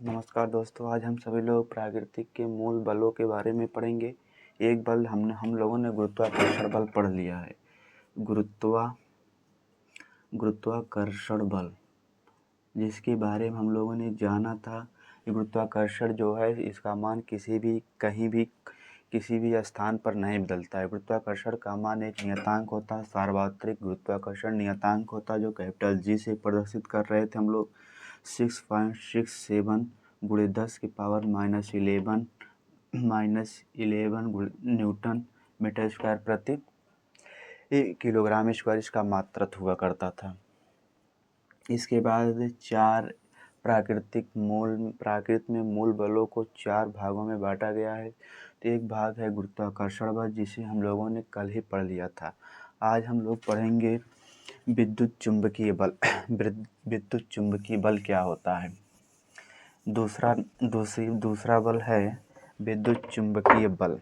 नमस्कार दोस्तों, आज हम सभी लोग प्रकृति के मूल बलों के बारे में पढ़ेंगे। एक बल हम लोगों ने गुरुत्वाकर्षण बल पढ़ लिया है। गुरुत्वाकर्षण बल जिसके बारे में हम लोगों ने जाना था। गुरुत्वाकर्षण जो है इसका मान कहीं भी किसी भी स्थान पर नहीं बदलता है। गुरुत्वाकर्षण का मान एक नियतांक होता है, सार्वत्रिक गुरुत्वाकर्षण नियतांक होता है, जो कैपिटल जी से प्रदर्शित कर रहे थे हम लोग। 6.67 गुणे 10⁻11 न्यूटन मीटर स्क्वायर प्रति किलोग्राम स्क्वायर इसका मात्रक हुआ करता था। इसके बाद प्रकृति में मूल बलों को 4 भागों में बांटा गया है। तो एक भाग है गुरुत्वाकर्षण बल, जिसे हम लोगों ने कल ही पढ़ लिया था। आज हम लोग पढ़ेंगे विद्युत चुंबकीय बल। विद्युत चुंबकीय बल क्या होता है। दूसरा बल है विद्युत चुंबकीय बल।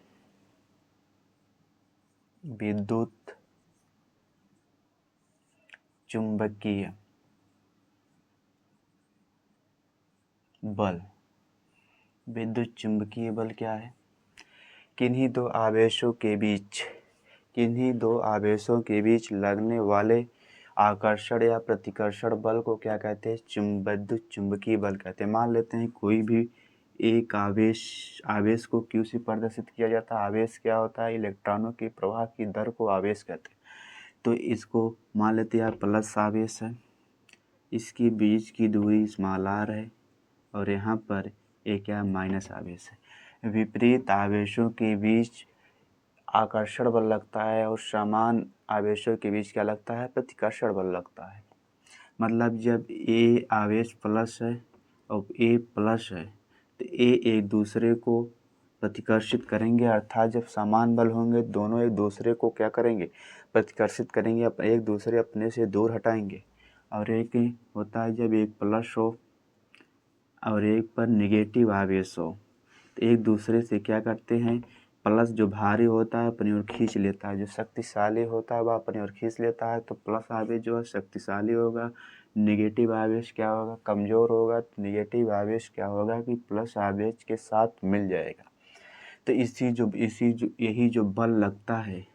विद्युत चुंबकीय बल। विद्युत चुंबकीय बल क्या है? किन्हीं दो आवेशों के बीच लगने वाले आकर्षण या प्रतिकर्षण बल को क्या कहते हैं? विद्युत चुंबकीय बल कहते हैं। मान लेते हैं कोई भी एक आवेश को Q से प्रदर्शित किया जाता है। आवेश क्या होता है? इलेक्ट्रॉनों के प्रवाह की दर को आवेश कहते हैं। तो इसको मान लेते हैं प्लस आवेश है, इसके बीच की दूरी स्मॉल r है, और यहाँ पर एक क्या माइनस आवेश है। विपरीत आवेशों के बीच आकर्षण बल लगता है और समान आवेशों के बीच क्या लगता है? प्रतिकर्षण बल लगता है। मतलब जब ए आवेश प्लस है और ए प्लस है तो ए एक दूसरे को प्रतिकर्षित करेंगे, अर्थात जब समान बल होंगे दोनों एक दूसरे को क्या करेंगे? प्रतिकर्षित करेंगे, एक दूसरे अपने से दूर हटाएंगे। और एक होता है जब एक प्लस हो और एक पर निगेटिव आवेश हो, तो एक दूसरे से क्या करते हैं? प्लस जो भारी होता है अपनी ओर खींच लेता है, जो शक्तिशाली होता है वह अपनी ओर खींच लेता है। तो प्लस आवेश जो है शक्तिशाली होगा, निगेटिव आवेश क्या होगा? कमज़ोर होगा। तो निगेटिव आवेश क्या होगा कि प्लस आवेश के साथ मिल जाएगा। तो यही जो बल लगता है,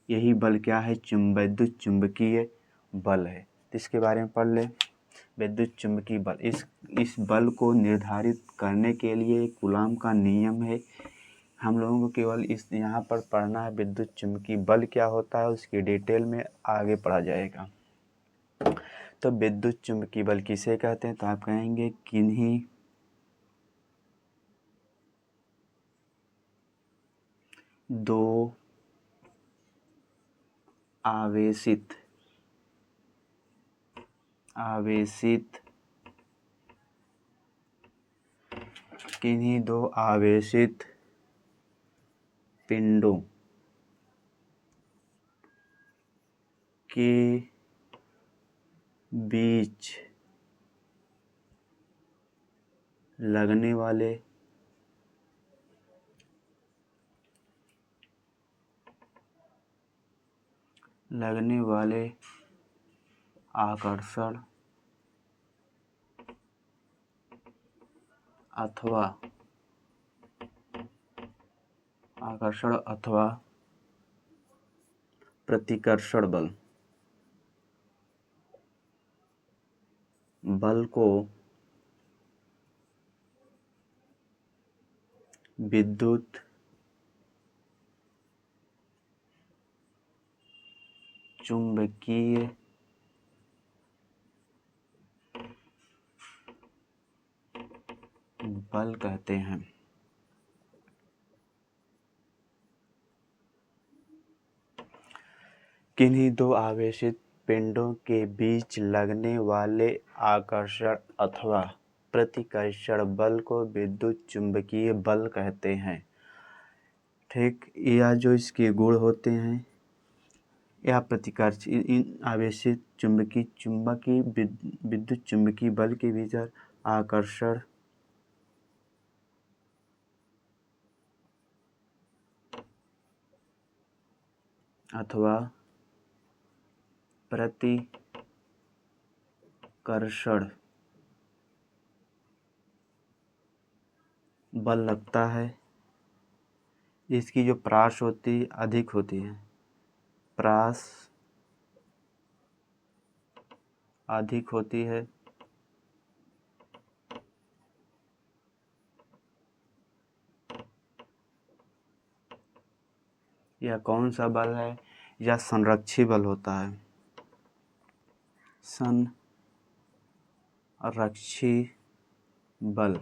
यही बल क्या है? विद्युत चुंबकीय बल है। तो इसके बारे में पढ़ ले। विद्युत चुंबकीय बल, इस बल को निर्धारित करने के लिए कूलॉम का नियम है। हम लोगों को केवल यहाँ पर पढ़ना है विद्युत चुंबकीय बल क्या होता है, उसकी डिटेल में आगे पढ़ा जाएगा। तो विद्युत चुंबकीय बल किसे कहते हैं? तो आप कहेंगे किन्हीं दो आवेशित पिंडों के बीच लगने वाले आकर्षण अथवा प्रतिकर्षण बल को विद्युत चुंबकीय बल कहते हैं। किन्हीं दो आवेशित पिंडों के बीच लगने वाले आकर्षण अथवा प्रतिकर्षण बल को विद्युत चुंबकीय बल कहते हैं। ठीक, या जो इसके गुण होते हैं या प्रतिकर्ष इन आवेशित विद्युत चुंबकीय बल के भीतर आकर्षण अथवा प्रतिकर्षण बल लगता है, इसकी जो प्रास होती है अधिक होती है, प्रास अधिक होती है, यह कौन सा बल है? यह संरक्षी बल होता है, संरक्षी बल।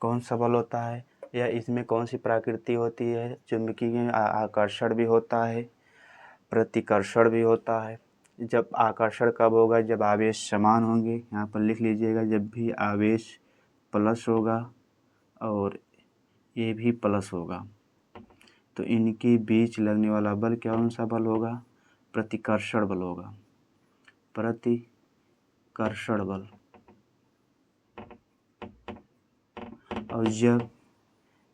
कौन सा बल होता है? या इसमें कौन सी प्रकृति होती है? चुंबकीय आकर्षण भी होता है, प्रतिकर्षण भी होता है। जब आकर्षण कब होगा? जब आवेश समान होंगे। यहाँ पर लिख लीजिएगा, जब भी आवेश प्लस होगा और ये भी प्लस होगा तो इनके बीच लगने वाला बल कौन सा बल होगा? प्रतिकर्षण बल होगा, प्रतिकर्षण बल। और जब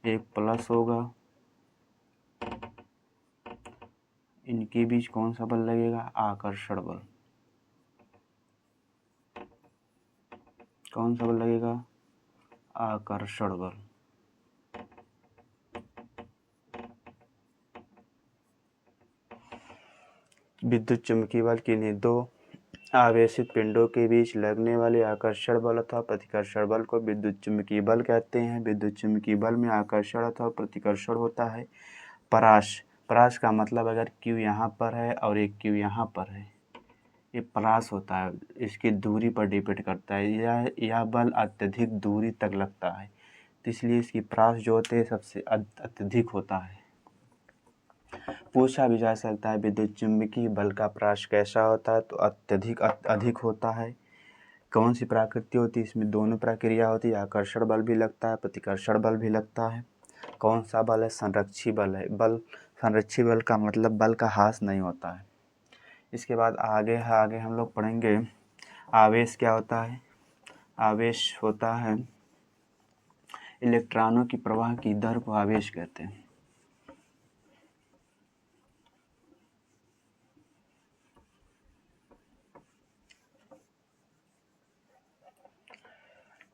एक प्लस होगा, इनके बीच कौन सा बल लगेगा? आकर्षण बल। कौन सा बल लगेगा? आकर्षण बल। विद्युत चुम्बकीय बल किन्हीं दो आवेशित पिंडों के बीच लगने वाले आकर्षण बल अथवा प्रतिकर्षण बल को विद्युत चुम्बकीय बल कहते हैं। विद्युत चुम्बकीय बल में आकर्षण अथवा प्रतिकर्षण होता है। परास, परास का मतलब अगर Q यहाँ पर है और एक Q यहाँ पर है, ये परास होता है। इसकी दूरी पर डिपेंड करता है, यह बल अत्यधिक दूरी तक लगता है, तो इसलिए इसकी परास जो होते हैं सबसे अत्यधिक होता है। पूछा भी जा सकता है विद्युत चुम्बकीय बल का परास कैसा होता है? तो अत्यधिक अधिक होता है। कौन सी प्रकृति होती है? इसमें दोनों प्रक्रिया होती है, आकर्षण बल भी लगता है, प्रतिकर्षण बल भी लगता है। कौन सा बल है? संरक्षी बल है। बल, संरक्षी बल का मतलब बल का ह्रास नहीं होता है। इसके बाद आगे हम लोग पढ़ेंगे आवेश क्या होता है। आवेश होता है इलेक्ट्रॉनों की प्रवाह की दर को आवेश कहते हैं।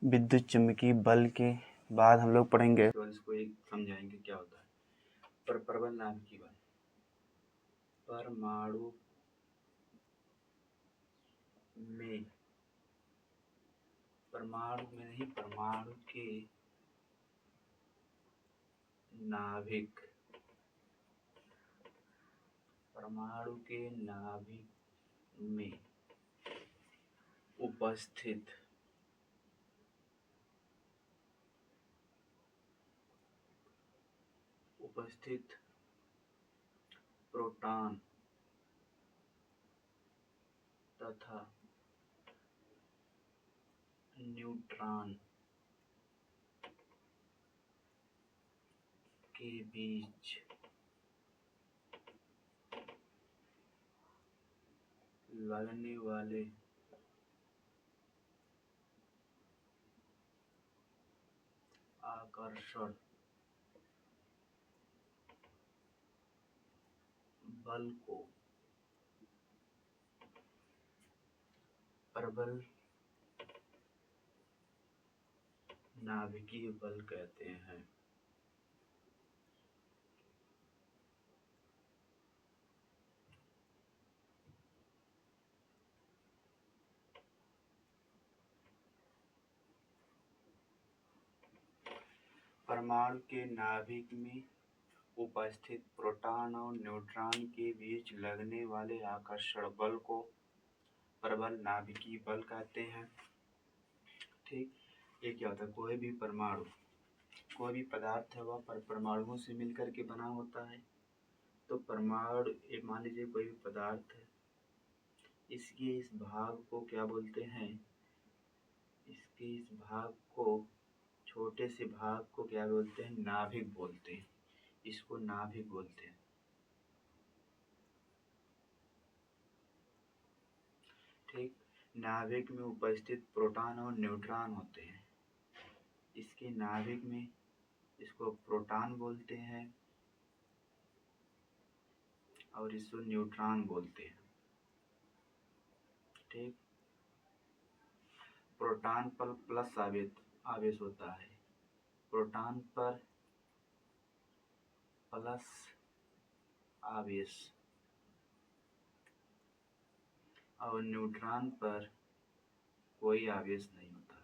विद्युत चुम्बकीय बल के बाद हम लोग पढ़ेंगे, तो इसको एक समझाएंगे क्या होता है। प्रबल नाभिकीय बल, परमाणु में, परमाणु में नहीं, परमाणु के नाभिक, परमाणु के नाभिक में उपस्थित प्रोटॉन तथा न्यूट्रॉन के बीच लगने वाले आकर्षण बल को प्रबल नाभिकीय बल कहते हैं। परमाणु के नाभिक में उपस्थित प्रोटॉन और न्यूट्रॉन के बीच लगने वाले आकर्षण बल को प्रबल नाभिकीय बल कहते हैं। ठीक, ये क्या होता है? कोई भी परमाणु, कोई भी पदार्थ है वह परमाणुओं से मिलकर के बना होता है। तो परमाणु, मान लीजिए कोई भी पदार्थ है, इसके इस भाग को क्या बोलते हैं? इसके इस भाग को, छोटे से भाग को क्या बोलते हैं? नाभिक बोलते हैं। इसको नाभिक बोलते हैं। ठीक, नाभिक में उपस्थित प्रोटॉन और न्यूट्रॉन होते हैं। इसके नाभिक में, इसको प्रोटॉन बोलते हैं और इसको न्यूट्रॉन बोलते हैं। ठीक, प्रोटॉन पर प्लस आवेश, आवेश होता है। प्रोटॉन पर प्लस आवेश और न्यूट्रॉन पर कोई आवेश नहीं होता।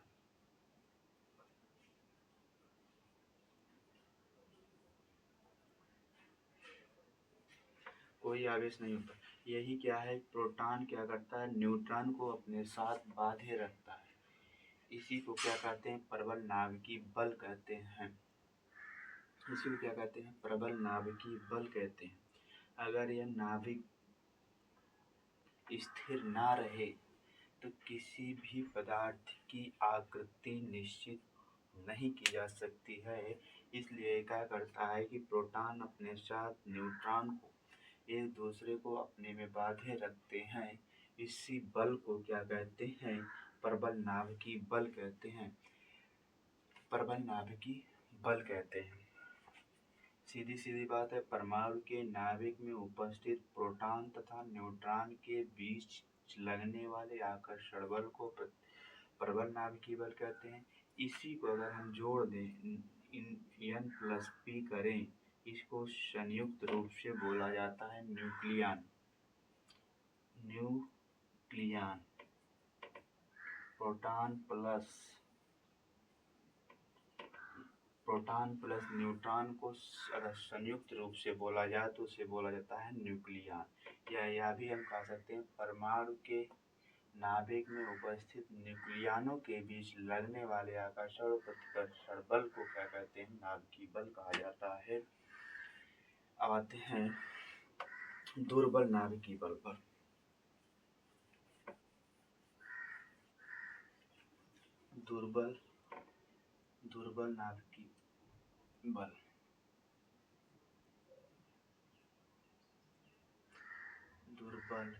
कोई आवेश नहीं होता। यही क्या है, प्रोटॉन क्या करता है, न्यूट्रॉन को अपने साथ बांधे रखता है। इसी को क्या कहते हैं, प्रबल नाभिकीय बल कहते हैं। इसी को क्या कहते हैं, प्रबल नाभिकीय बल कहते हैं। अगर यह नाभिक स्थिर ना रहे तो किसी भी पदार्थ की आकृति निश्चित नहीं की जा सकती है। इसलिए क्या करता है कि प्रोटॉन अपने साथ न्यूट्रॉन को एक दूसरे को अपने में बांधे रखते हैं। इसी बल को क्या कहते हैं, प्रबल नाभिकीय बल कहते हैं। प्रबल नाभिकीय बल कहते हैं। सीधी सीधी बात है, परमाणु के नाभिक में उपस्थित प्रोटॉन तथा न्यूट्रॉन के बीच लगने वाले आकर्षण बल को प्रबल नाभिकीय बल कहते हैं। इसी को अगर हम जोड़ दें, N+P करें, इसको संयुक्त रूप से बोला जाता है nucleon. Nucleon proton plus neutron को अगर संयुक्त रूप से बोला जाए तो उसे बोला जाता है न्यूक्लियन। या यह भी हम कह सकते हैं, परमाणु के नाभिक में उपस्थित न्यूक्लियनों के बीच लगने वाले आकर्षण और प्रतिकर्षण बल को क्या कहते हैं, नाभिकीय बल कहा जाता है। अब आते हैं दुर्बल नाभिकीय बल पर। दुर्बल नाभिकीय बल। दुर्बल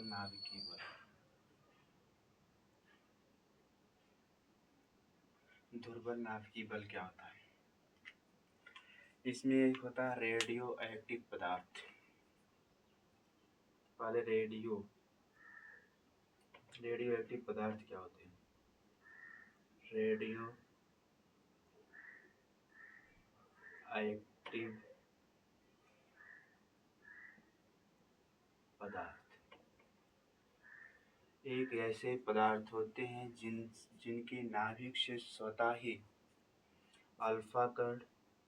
नाभिकीय बल। दुर्बल नाभिकीय बल क्या होता है? इसमें एक होता है रेडियो एक्टिव पदार्थ। पहले रेडियो एक्टिव पदार्थ क्या होते हैं? रेडियो एक्टिव पदार्थ एक ऐसे पदार्थ होते हैं जिनके नाभिक से स्वतः ही अल्फा कण,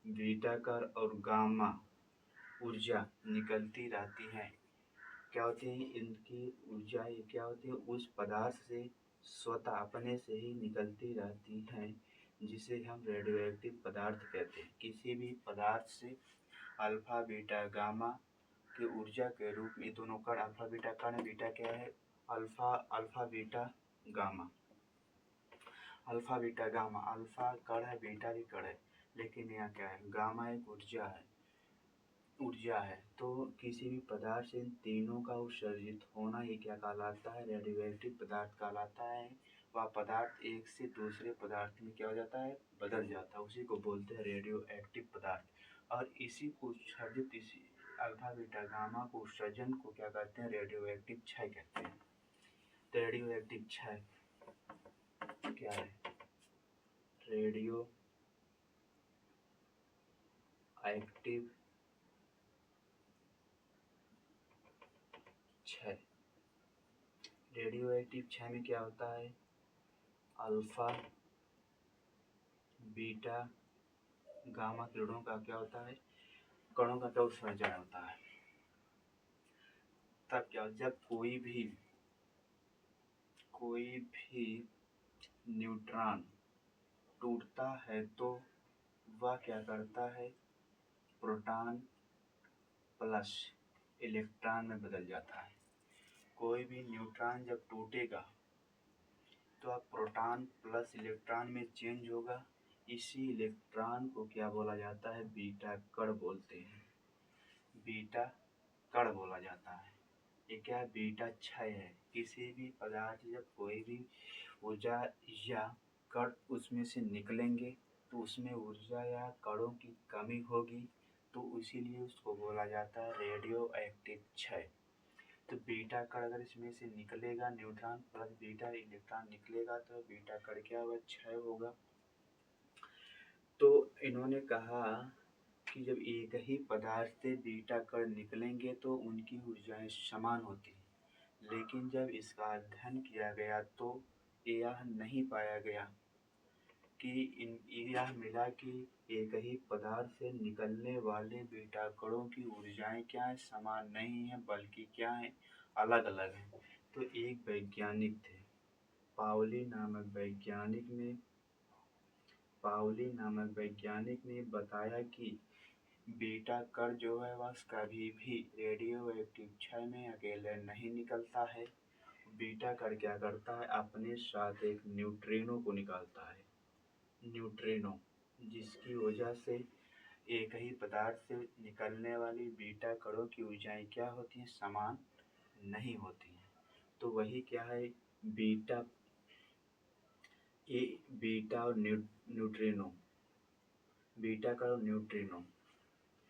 बीटा कण और गामा ऊर्जा निकलती रहती है। क्या होती है इनकी ऊर्जा, ये क्या होती है, उस पदार्थ से स्वतः अपने से ही निकलती रहती हैं, जिसे हम रेडियोएक्टिव पदार्थ कहते हैं। किसी भी पदार्थ से अल्फा बीटा गामा की ऊर्जा के रूप में दोनों कण, अल्फा बीटा कण, बीटा क्या है, alpha beta gamma. Alpha beta gamma, alpha कण है, बीटा भी कण है, लेकिन यह क्या है, गामा एक ऊर्जा है। तो किसी भी पदार्थ से इन तीनों का उत्सर्जित होना ये क्या कहलाता है, रेडियोएक्टिव पदार्थ कहलाता है। वह पदार्थ एक से दूसरे पदार्थ में क्या हो जाता है, बदल जाता है, उसी को बोलते हैं रेडियोएक्टिव पदार्थ। और इसी को उत्सर्जित, इसी अल्फा बीटा गामा को उत्सर्जन को क्या कहते हैं, रेडियोएक्टिव क्षय कहते हैं। रेडियोएक्टिव क्षय क्या है? रेडियो एक्टिव क्षय। रेडियोएक्टिव क्षय में क्या होता है, अल्फा बीटा गामा किरणों का क्या होता है, कणों का क्या उत्सर्जन होता है। तब क्या, जब कोई भी न्यूट्रॉन टूटता है तो वह क्या करता है, प्रोटॉन प्लस इलेक्ट्रॉन में बदल जाता है। कोई भी न्यूट्रॉन जब टूटेगा तो अब प्रोटॉन प्लस इलेक्ट्रॉन में चेंज होगा। इसी इलेक्ट्रॉन को क्या बोला जाता है, बीटा कण बोलते हैं। बीटा कण बोला जाता है। ये क्या है, बीटा क्षय है। किसी भी पदार्थ जब कोई भी ऊर्जा या कण उसमें से निकलेंगे तो उसमें ऊर्जा या कणों की कमी होगी, तो इसीलिए उसको बोला जाता है रेडियो एक्टिव क्षय। तो बीटा कण अगर इसमें से निकलेगा, न्यूट्रॉन प्लस बीटा इलेक्ट्रॉन निकलेगा तो बीटा कण क्या होगा, क्षय होगा। तो इन्होंने कहा कि जब एक ही पदार्थ से बीटा कण निकलेंगे तो उनकी ऊर्जाएं समान होती हैं, लेकिन जब इसका अध्ययन किया गया तो यह नहीं पाया गया कि यह मिला कि एक ही पदार्थ से निकलने वाले बीटा कणों की ऊर्जाएं क्या है, समान नहीं है, बल्कि क्या है, अलग अलग हैं। तो एक वैज्ञानिक थे, पाउली नामक वैज्ञानिक ने बताया कि बीटा कण जो है वह कभी भी रेडियो एक्टिव क्षय में अकेले नहीं निकलता है। बीटा कण क्या करता है, अपने साथ एक न्यूट्रिनो को निकालता है, न्यूट्रिनो, जिसकी वजह से एक ही पदार्थ से निकलने वाली बीटा कणों की ऊर्जाएं क्या होती हैं, समान नहीं होती हैं। तो वही क्या है, बीटा और न्यूट्रिनो, बीटा कण और न्यूट्रिनो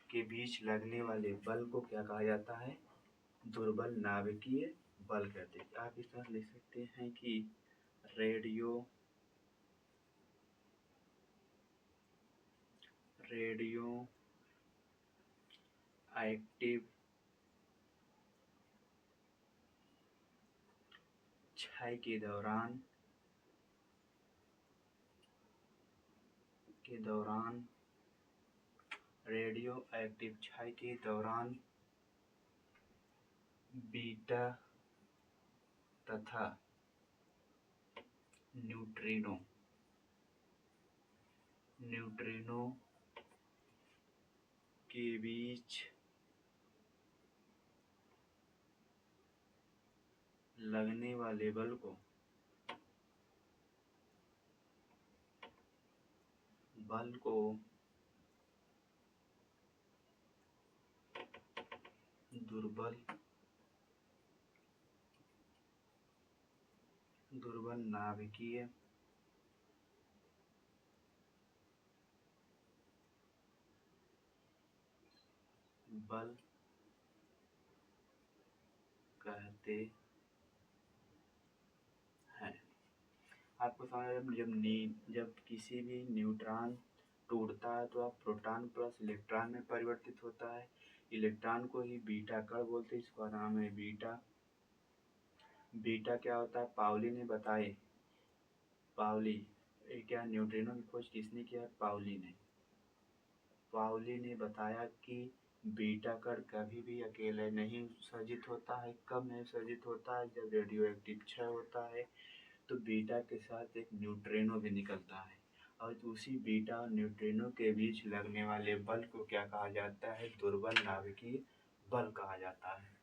के बीच लगने वाले बल को क्या कहा जाता है, दुर्बल नाभिकीय बल कहते हैं। आप इस तरह लिख सकते हैं कि रेडियो एक्टिव क्षय के दौरान रेडियो एक्टिव क्षय के दौरान बीटा तथा न्यूट्रिनो के बीच लगने वाले बल को दुर्बल नाभिकीय बल कहते हैं। आपको समझ आया, जब किसी भी न्यूट्रॉन टूटता है तो आप प्रोटॉन प्लस इलेक्ट्रॉन में परिवर्तित होता है। इलेक्ट्रॉन को ही बीटा कण बोलते हैं, इसका नाम है बीटा। बीटा क्या होता है, पाउली ने बताए, क्या न्यूट्रिनो की खोज किसने किया, पाउली ने बताया कि बीटा कण कभी भी अकेले नहीं उत्सर्जित होता है। कब नहीं उत्सर्जित होता है, जब रेडियो एक्टिव क्षय होता है तो बीटा के साथ एक न्यूट्रिनो भी निकलता है, और उसी बीटा और न्यूट्रिनो के बीच लगने वाले बल को क्या कहा जाता है, दुर्बल नाभिकीय बल कहा जाता है।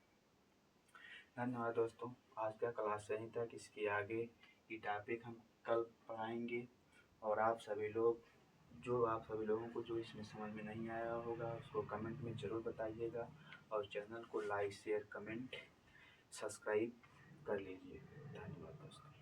धन्यवाद दोस्तों, आज का क्लास यहीं तक। इसके आगे की टॉपिक हम कल पढ़ाएंगे, और आप सभी लोगों को जो इसमें समझ में नहीं आया होगा उसको कमेंट में ज़रूर बताइएगा, और चैनल को लाइक शेयर कमेंट सब्सक्राइब कर लीजिए। धन्यवाद दोस्तों।